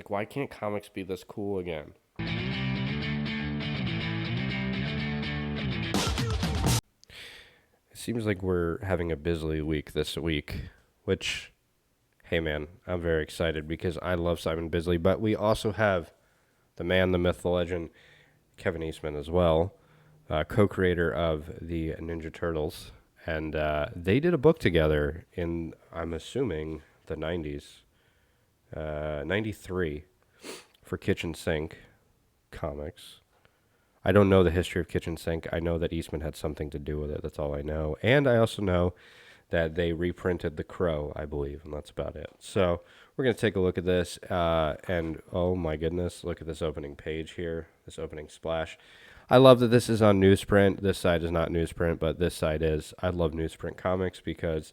Like, why can't comics be this cool again? It seems like we're having a Bisley week this week, which, hey man, I'm very excited because I love Simon Bisley, but we also have the man, the myth, the legend, Kevin Eastman as well, co-creator of the Ninja Turtles, and they did a book together in, I'm assuming, the 90s, 93, for Kitchen Sink Comics. I don't know the history of Kitchen Sink. I know that Eastman had something to do with it. That's all I know. And I also know that they reprinted The Crow, I believe, and that's about it. So we're going to take a look at this. And oh my goodness, look at this opening page here, this opening splash. I love that this is on newsprint. This side is not newsprint, but this side is. I love newsprint comics because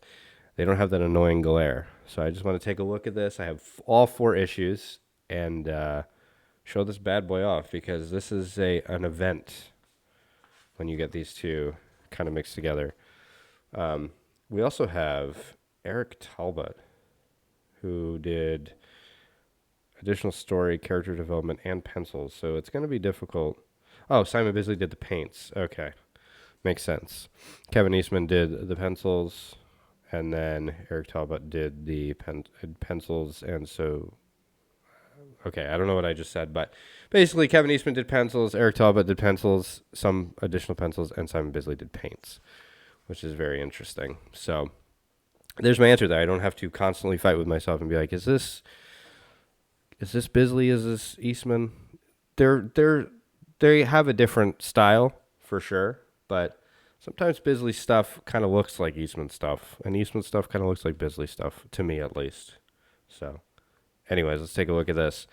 they don't have that annoying glare. So I just want to take a look at this. I have all 4 issues and show this bad boy off because this is an event when you get these two kind of mixed together. We also have Eric Talbot, who did additional story, character development, and pencils. So it's going to be difficult. Oh, Simon Bisley did the paints. Okay, makes sense. Kevin Eastman did the pencils, and then Eric Talbot did the pencils. And so, okay, I don't know what I just said, but basically, Kevin Eastman did pencils, Eric Talbot did pencils, some additional pencils, and Simon Bisley did paints, which is very interesting. So there's my answer there. I don't have to constantly fight with myself and be like, is this Bisley? Is this Eastman? They have a different style for sure, but sometimes Bisley stuff kind of looks like Eastman stuff, and Eastman stuff kind of looks like Bisley stuff to me at least. So, anyways, let's take a look at this.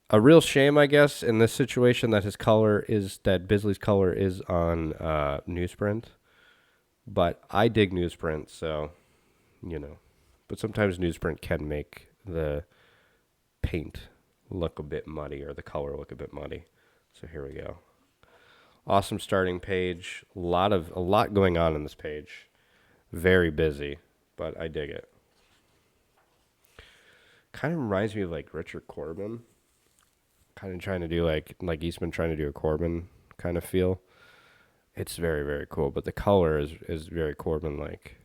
A real shame, I guess, in this situation that Bisley's color is on newsprint, but I dig newsprint, so you know. But sometimes newsprint can make the paint look a bit muddy or the color look a bit muddy. So here we go. Awesome starting page. A lot going on in this page. Very busy, but I dig it. Kind of reminds me of like Richard Corbin. Kind of trying to do like Eastman trying to do a Corbin kind of feel. It's very very cool, but the color is very Corbin like,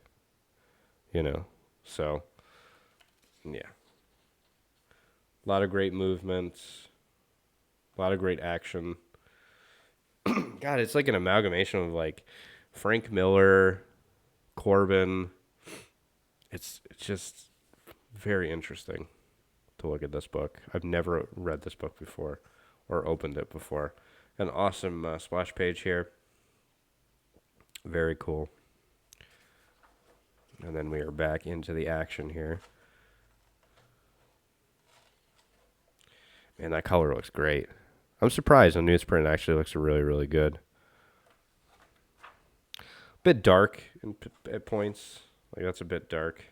you know. So, yeah. A lot of great movements, a lot of great action. God, it's like an amalgamation of like Frank Miller, Corbin. It's just very interesting to look at this book. I've never read this book before or opened it before. An awesome splash page here. Very cool. And then we are back into the action here. Man, that color looks great. I'm surprised on newsprint actually looks really, really good. Bit dark at points. Like that's a bit dark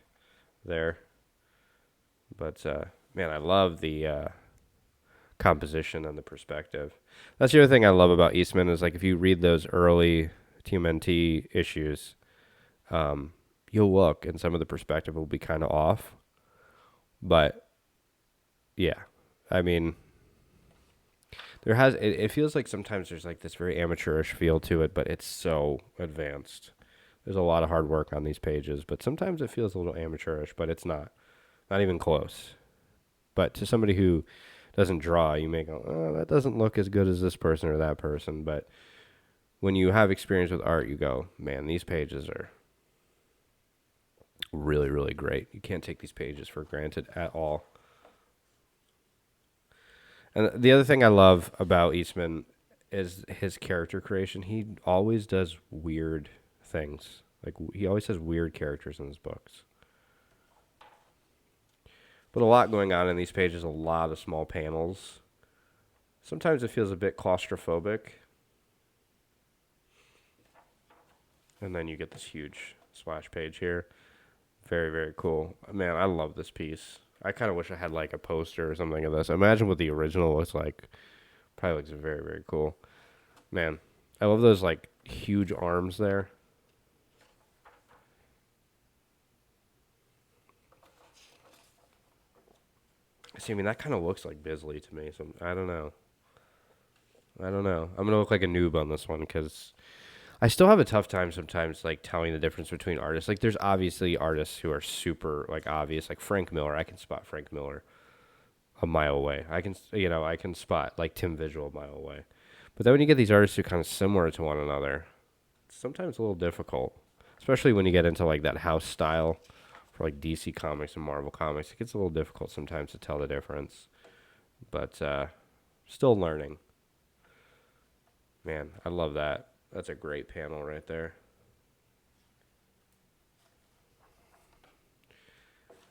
there. But man, I love the composition and the perspective. That's the other thing I love about Eastman is like if you read those early TMNT issues, you'll look and some of the perspective will be kind of off. But yeah, I mean, it feels like sometimes there's like this very amateurish feel to it, but it's so advanced. There's a lot of hard work on these pages, but sometimes it feels a little amateurish, but it's not even close. But to somebody who doesn't draw, you may go, oh, that doesn't look as good as this person or that person. But when you have experience with art, you go, man, these pages are really, really great. You can't take these pages for granted at all. And the other thing I love about Eastman is his character creation. He always does weird things. Like he always has weird characters in his books. But a lot going on in these pages, a lot of small panels. Sometimes it feels a bit claustrophobic. And then you get this huge splash page here. Very, very cool. Man, I love this piece. I kind of wish I had like a poster or something of this. Imagine what the original looks like. Probably looks very, very cool. Man, I love those like huge arms there. See, I mean, that kind of looks like Bisley to me. So I don't know. I don't know. I'm gonna look like a noob on this one because I still have a tough time sometimes, like telling the difference between artists. Like, there's obviously artists who are super like obvious, like Frank Miller. I can spot Frank Miller a mile away. I can spot like Tim Visual a mile away. But then when you get these artists who are kind of similar to one another, it's sometimes a little difficult, especially when you get into like that house style for like DC Comics and Marvel Comics. It gets a little difficult sometimes to tell the difference, but still learning. Man, I love that. That's a great panel right there.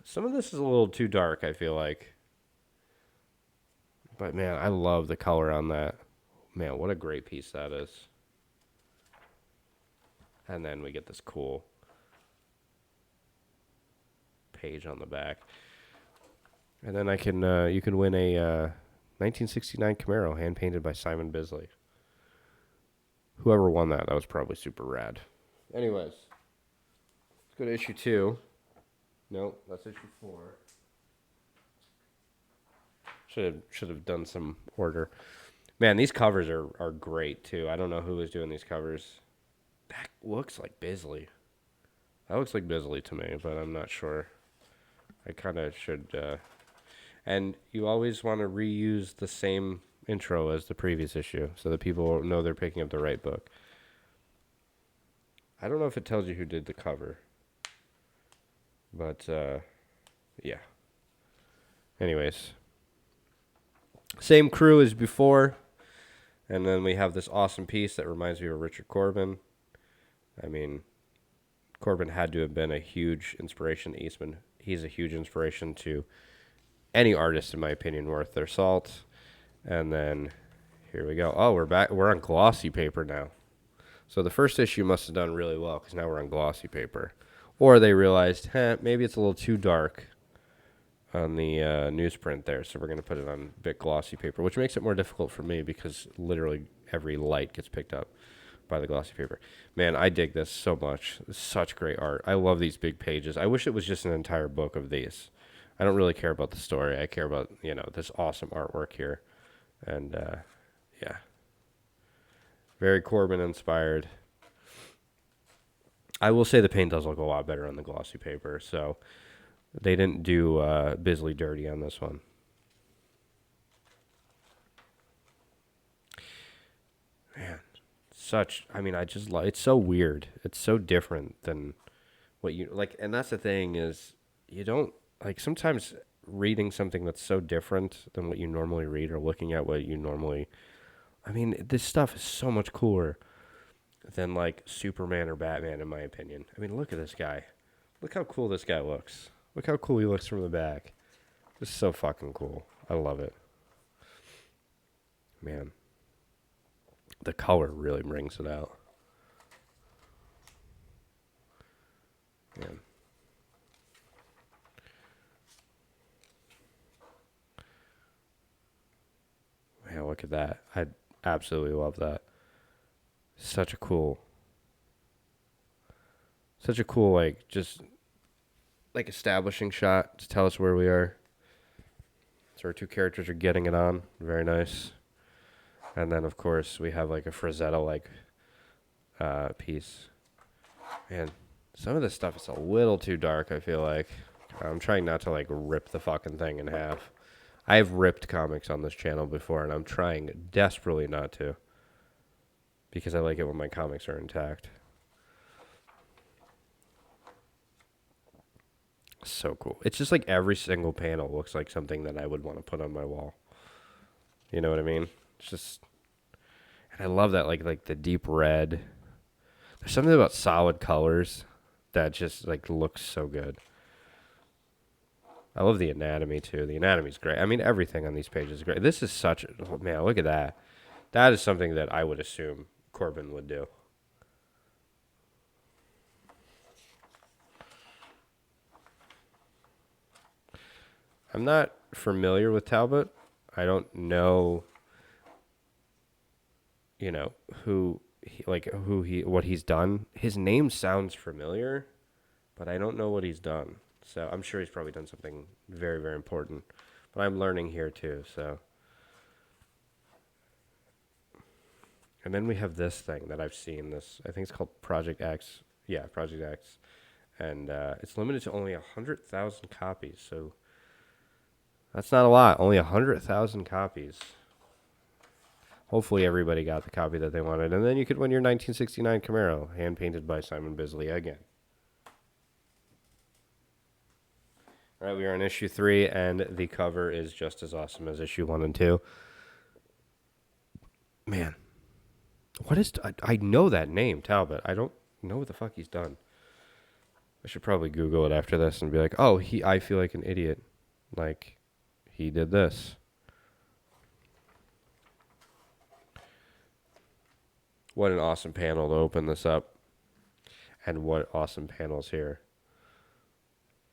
Some of this is a little too dark, I feel like. But man, I love the color on that. Man, what a great piece that is. And then we get this cool page on the back. And then you can win a 1969 Camaro hand painted by Simon Bisley. Whoever won that was probably super rad. Anyways, let's go to issue 2. Nope, that's issue 4. Should have done some order. Man, these covers are great too. I don't know who was doing these covers. That looks like Bisley. That looks like Bisley to me, but I'm not sure. I kind of should. And you always want to reuse the same intro as the previous issue so that people know they're picking up the right book. I don't know if it tells you who did the cover. But, yeah. Anyways. Same crew as before. And then we have this awesome piece that reminds me of Richard Corbin. I mean, Corbin had to have been a huge inspiration to Eastman. He's a huge inspiration to any artist, in my opinion, worth their salt. And then here we go. Oh, we're back. We're on glossy paper now. So the first issue must have done really well because now we're on glossy paper. Or they realized, maybe it's a little too dark on the newsprint there, so we're going to put it on bit glossy paper, which makes it more difficult for me because literally every light gets picked up by the glossy paper. Man, I dig this so much. It's such great art. I love these big pages. I wish it was just an entire book of these. I don't really care about the story. I care about, this awesome artwork here. And, yeah. Very Corbin inspired. I will say the paint does look a lot better on the glossy paper, so they didn't do Bisley dirty on this one. Man, it's so weird. It's so different than what you, like, and that's the thing is, you don't, like, sometimes reading something that's so different than what you normally read or looking at what you normally, this stuff is so much cooler than, like, Superman or Batman, in my opinion. I mean, look at this guy. Look how cool this guy looks. Look how cool he looks from the back. This is so fucking cool. I love it. Man. The color really brings it out. Man. Man, look at that. I absolutely love that. Such a cool, like, just, like, establishing shot to tell us where we are. So our two characters are getting it on. Very nice. And then, of course, we have, like, a Frazetta-like piece. Man, some of this stuff is a little too dark, I feel like. I'm trying not to, like, rip the fucking thing in half. I've ripped comics on this channel before, and I'm trying desperately not to. Because I like it when my comics are intact. So cool. It's just like every single panel looks like something that I would want to put on my wall. You know what I mean? It's just, and I love that, like the deep red. There's something about solid colors that just, like, looks so good. I love the anatomy too. The anatomy's great. I mean, everything on these pages is great. This is such, man, look at that. That is something that I would assume Corbin would do. I'm not familiar with Talbot. I don't know, what he's done. His name sounds familiar, but I don't know what he's done. So I'm sure he's probably done something very, very important. But I'm learning here too, so. And then we have this thing that I've seen. This, I think it's called Project X. Yeah, Project X. And it's limited to only 100,000 copies. So that's not a lot. Only 100,000 copies. Hopefully everybody got the copy that they wanted. And then you could win your 1969 Camaro, hand-painted by Simon Bisley again. All right, we are on issue 3, and the cover is just as awesome as issue 1 and 2. Man, what is... I know that name, Talbot. I don't know what the fuck he's done. I should probably Google it after this and be like, oh, I feel like an idiot. Like, he did this. What an awesome panel to open this up. And what awesome panels here.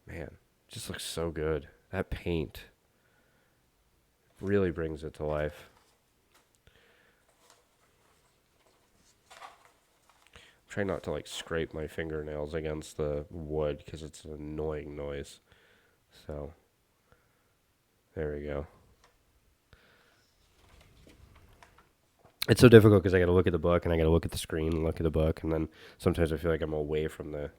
Man, just looks so good. That paint really brings it to life. Try not to like scrape my fingernails against the wood because it's an annoying noise. So, there we go. It's so difficult because I got to look at the book and I got to look at the screen and look at the book, and then sometimes I feel like I'm away from the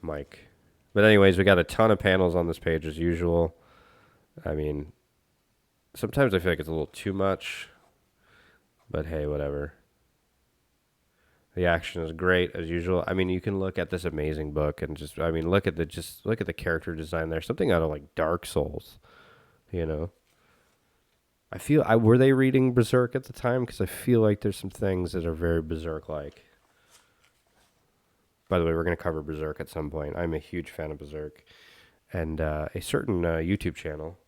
mic. But anyways, we got a ton of panels on this page as usual. I mean, sometimes I feel like it's a little too much, but hey, whatever. The action is great as usual. I mean, you can look at this amazing book and just, I mean, look at the character design there. Something out of like Dark Souls, you know. Were they reading Berserk at the time? Because I feel like there's some things that are very Berserk-like. By the way, we're going to cover Berserk at some point. I'm a huge fan of Berserk. And a certain YouTube channel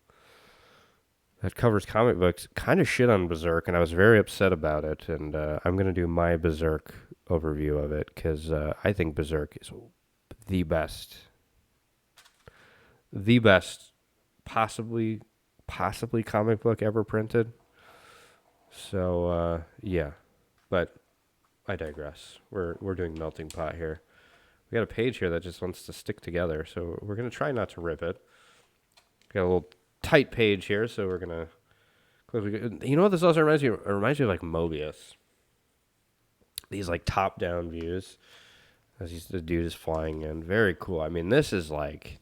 that covers comic books kind of shit on Berserk, and I was very upset about it. And I'm going to do my Berserk overview of it, because I think Berserk is the best, possibly comic book ever printed. So, yeah. But I digress. We're doing Melting Pot here. We got a page here that just wants to stick together, so we're going to try not to rip it. Got a little tight page here, so we're going to... You know what this also reminds me of? It reminds me of, like, Mobius. These, like, top-down views as the dude is flying in. Very cool. I mean, this is, like...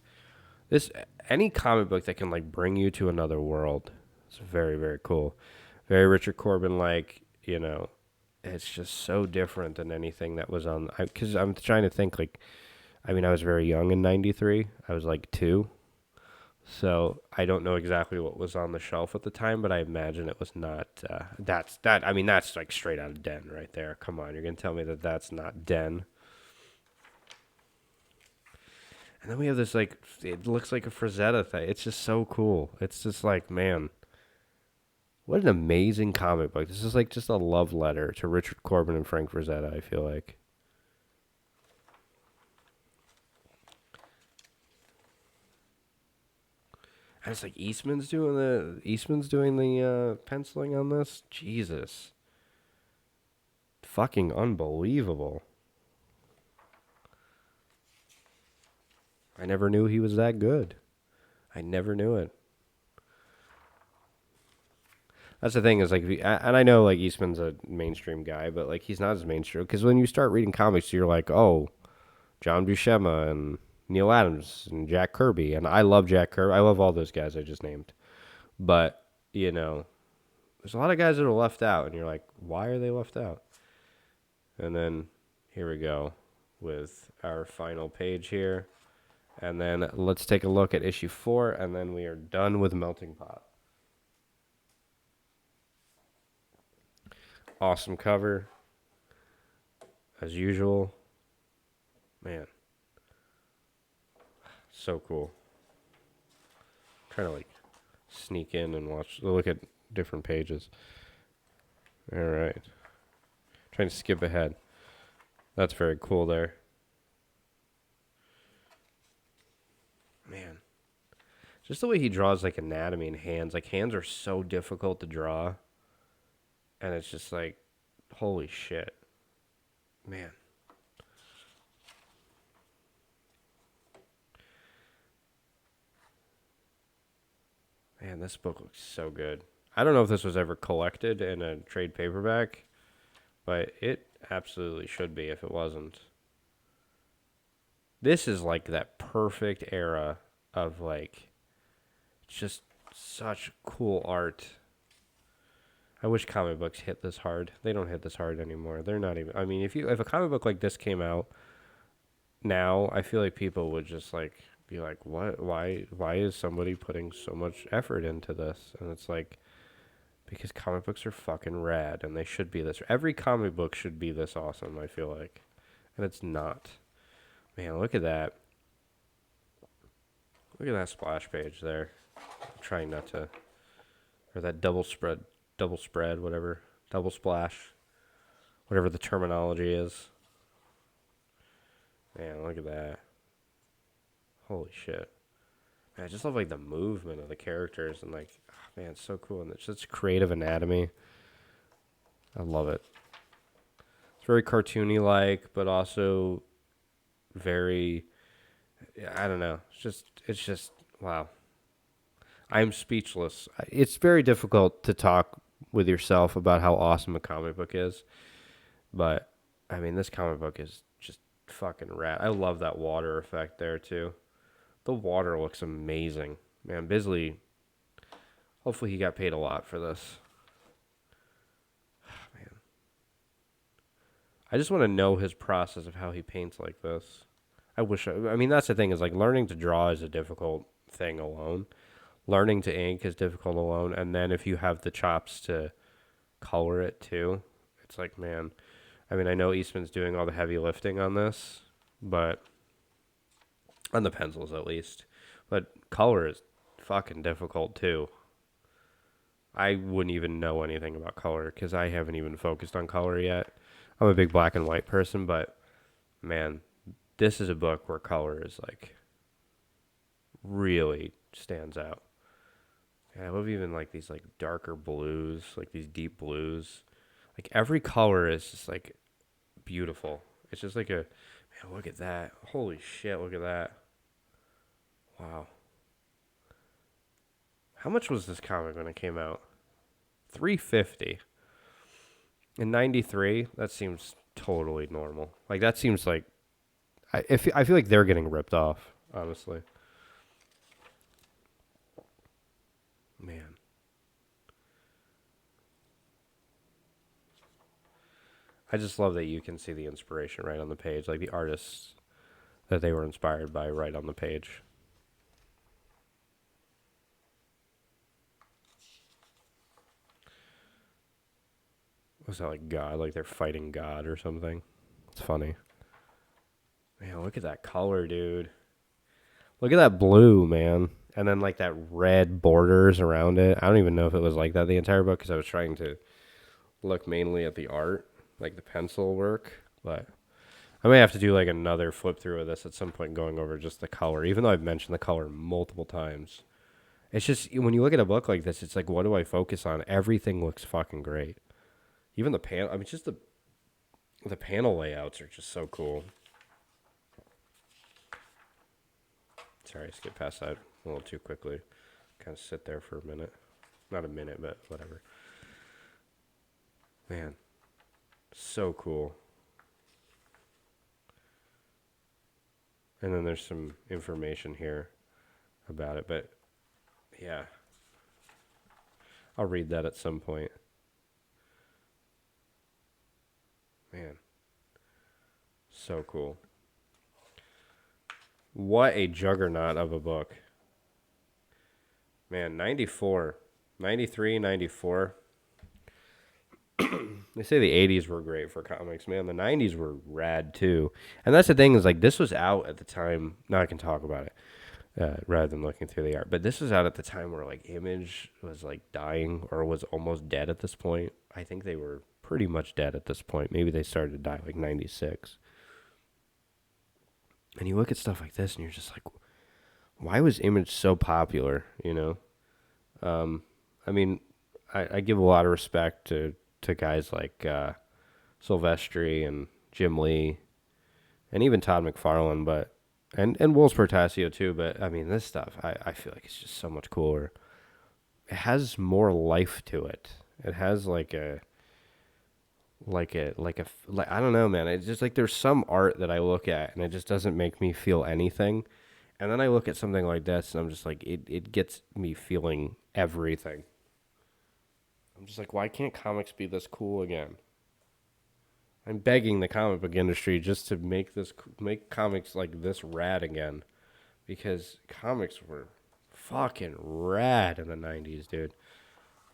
Any comic book that can, like, bring you to another world is very, very cool. Very Richard Corbin-like, you know. It's just so different than anything that was on... Because I'm trying to think, like... I mean, I was very young in 93. I was, like, 2. So I don't know exactly what was on the shelf at the time, but I imagine it was not... that's like straight out of Den right there. Come on, you're going to tell me that that's not Den. And then we have this, like, it looks like a Frazetta thing. It's just so cool. It's just like, man, what an amazing comic book. This is like just a love letter to Richard Corbin and Frank Frazetta, I feel like. And it's like Eastman's doing the penciling on this. Jesus. Fucking unbelievable. I never knew he was that good. I never knew it. That's the thing is, like, and I know, like, Eastman's a mainstream guy, but, like, he's not as mainstream. Because when you start reading comics, you're like, oh, John Buscema and Neil Adams and Jack Kirby. And I love Jack Kirby. I love all those guys I just named. But, you know, there's a lot of guys that are left out. And you're like, why are they left out? And then here we go with our final page here. And then let's take a look at issue 4, and then we are done with Melting Pot. Awesome cover, as usual. Man, so cool. Trying to, like, sneak in and look at different pages. All right. Trying to skip ahead. That's very cool there. Man. Just the way he draws, like, anatomy and hands. Like, hands are so difficult to draw. And it's just like, holy shit. Man. Man, this book looks so good. I don't know if this was ever collected in a trade paperback, but it absolutely should be if it wasn't. This is like that perfect era of like just such cool art. I wish comic books hit this hard. They don't hit this hard anymore. They're not even. I mean, if a comic book like this came out now, I feel like people would just like be like, "What? Why is somebody putting so much effort into this?" And it's like because comic books are fucking rad and they should be this. Every comic book should be this awesome, I feel like. And it's not. Man, look at that. Look at that splash page there. I'm trying not to or that double spread, whatever. Double splash. Whatever the terminology is. Man, look at that. Holy shit. Man, I just love like the movement of the characters and like, oh, man, it's so cool and it's just creative anatomy. I love it. It's very cartoony like, but also very I don't know. It's just wow. I'm speechless. It's very difficult to talk with yourself about how awesome a comic book is, but I mean this comic book is just fucking rad. I love that water effect there too. The water looks amazing. Man, Bisley, hopefully he got paid a lot for this. Man, I just want to know his process of how he paints like this. I mean, that's the thing is like learning to draw is a difficult thing alone. Learning to ink is difficult alone. And then if you have the chops to color it too, it's like, man, I mean, I know Eastman's doing all the heavy lifting on this, but on the pencils at least. But color is fucking difficult too. I wouldn't even know anything about color because I haven't even focused on color yet. I'm a big black and white person, but man, this is a book where color is like really stands out. And I love even like these like darker blues, like these deep blues. Like every color is just like beautiful. It's just like a man, look at that. Holy shit, look at that. Wow. How much was this comic when it came out? 350. In 93, that seems totally normal. Like that seems like I feel like they're getting ripped off, honestly. Man. I just love that you can see the inspiration right on the page, like the artists that they were inspired by right on the page. Was that like God? Like they're fighting God or something? It's funny. Man, look at that color, dude. Look at that blue, man. And then like that red borders around it. I don't even know if it was like that the entire book because I was trying to look mainly at the art, like the pencil work. But I may have to do like another flip through of this at some point going over just the color, even though I've mentioned the color multiple times. It's just when you look at a book like this, it's like, what do I focus on? Everything looks fucking great. Even the panel, I mean, just the panel layouts are just so cool. Sorry, I skipped past that a little too quickly. Kind of sit there for a minute. Not a minute, but whatever. Man, so cool. And then there's some information here about it, but yeah, I'll read that at some point. Man, so cool. What a juggernaut of a book. Man, 94, 93, 94. They say the 80s were great for comics, man. The 90s were rad too. And that's the thing is like this was out at the time. Now I can talk about it rather than looking through the art. But this was out at the time where like Image was like dying or was almost dead at this point. I think they were pretty much dead at this point. Maybe they started to die like 96. And you look at stuff like this and you're just like, why was Image so popular, you know? I mean, I give a lot of respect to guys like Silvestri and Jim Lee and even Todd McFarlane, but and Wolves Portasio too. But I mean, this stuff I feel like it's just so much cooler. it has more life to it. It has like I don't know, man. It's just like there's some art that I look at and it just doesn't make me feel anything. And then I look at something like this and I'm just like it gets me feeling everything. I'm just like, why can't comics be this cool again? I'm begging the comic book industry just to make comics like this rad again because comics were fucking rad in the 90s, dude.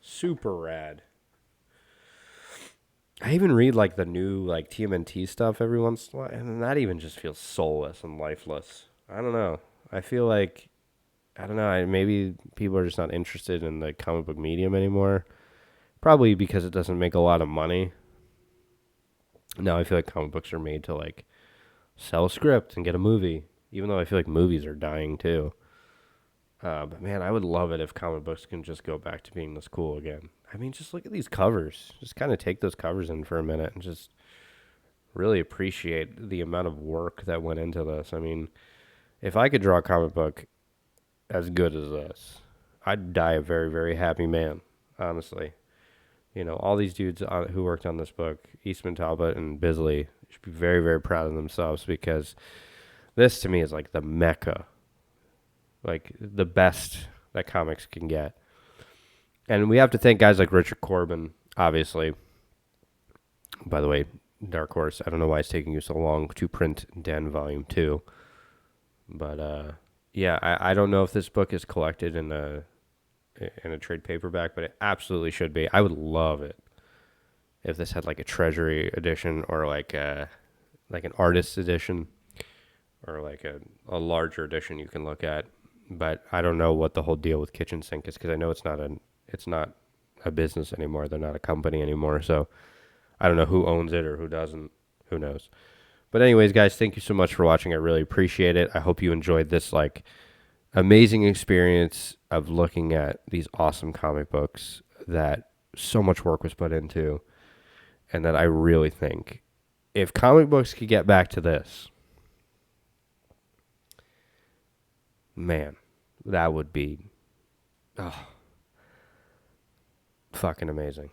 Super rad. I even read like the new like TMNT stuff every once in a while, and that even just feels soulless and lifeless. I don't know. I feel like I don't know. Maybe people are just not interested in the comic book medium anymore. Probably because it doesn't make a lot of money. Now I feel like comic books are made to like sell a script and get a movie. Even though I feel like movies are dying too. But man, I would love it if comic books can just go back to being this cool again. I mean, just look at these covers. Just kind of take those covers in for a minute and just really appreciate the amount of work that went into this. I mean, if I could draw a comic book as good as this, I'd die a very, very happy man, honestly. You know, all these dudes who worked on this book, Eastman Talbot and Bisley, should be very, very proud of themselves because this to me is like the mecca, like the best that comics can get. And we have to thank guys like Richard Corbin, obviously. By the way, Dark Horse, I don't know why it's taking you so long to print Den Volume 2. But, yeah, I don't know if this book is collected in a trade paperback, but it absolutely should be. I would love it if this had like a treasury edition or like an artist's edition or like a larger edition you can look at. But I don't know what the whole deal with Kitchen Sink is because I know it's not a business anymore. They're not a company anymore. So I don't know who owns it or who doesn't. Who knows? But anyways, guys, thank you so much for watching. I really appreciate it. I hope you enjoyed this like amazing experience of looking at these awesome comic books that so much work was put into, and that I really think if comic books could get back to this, man, that would be fucking amazing.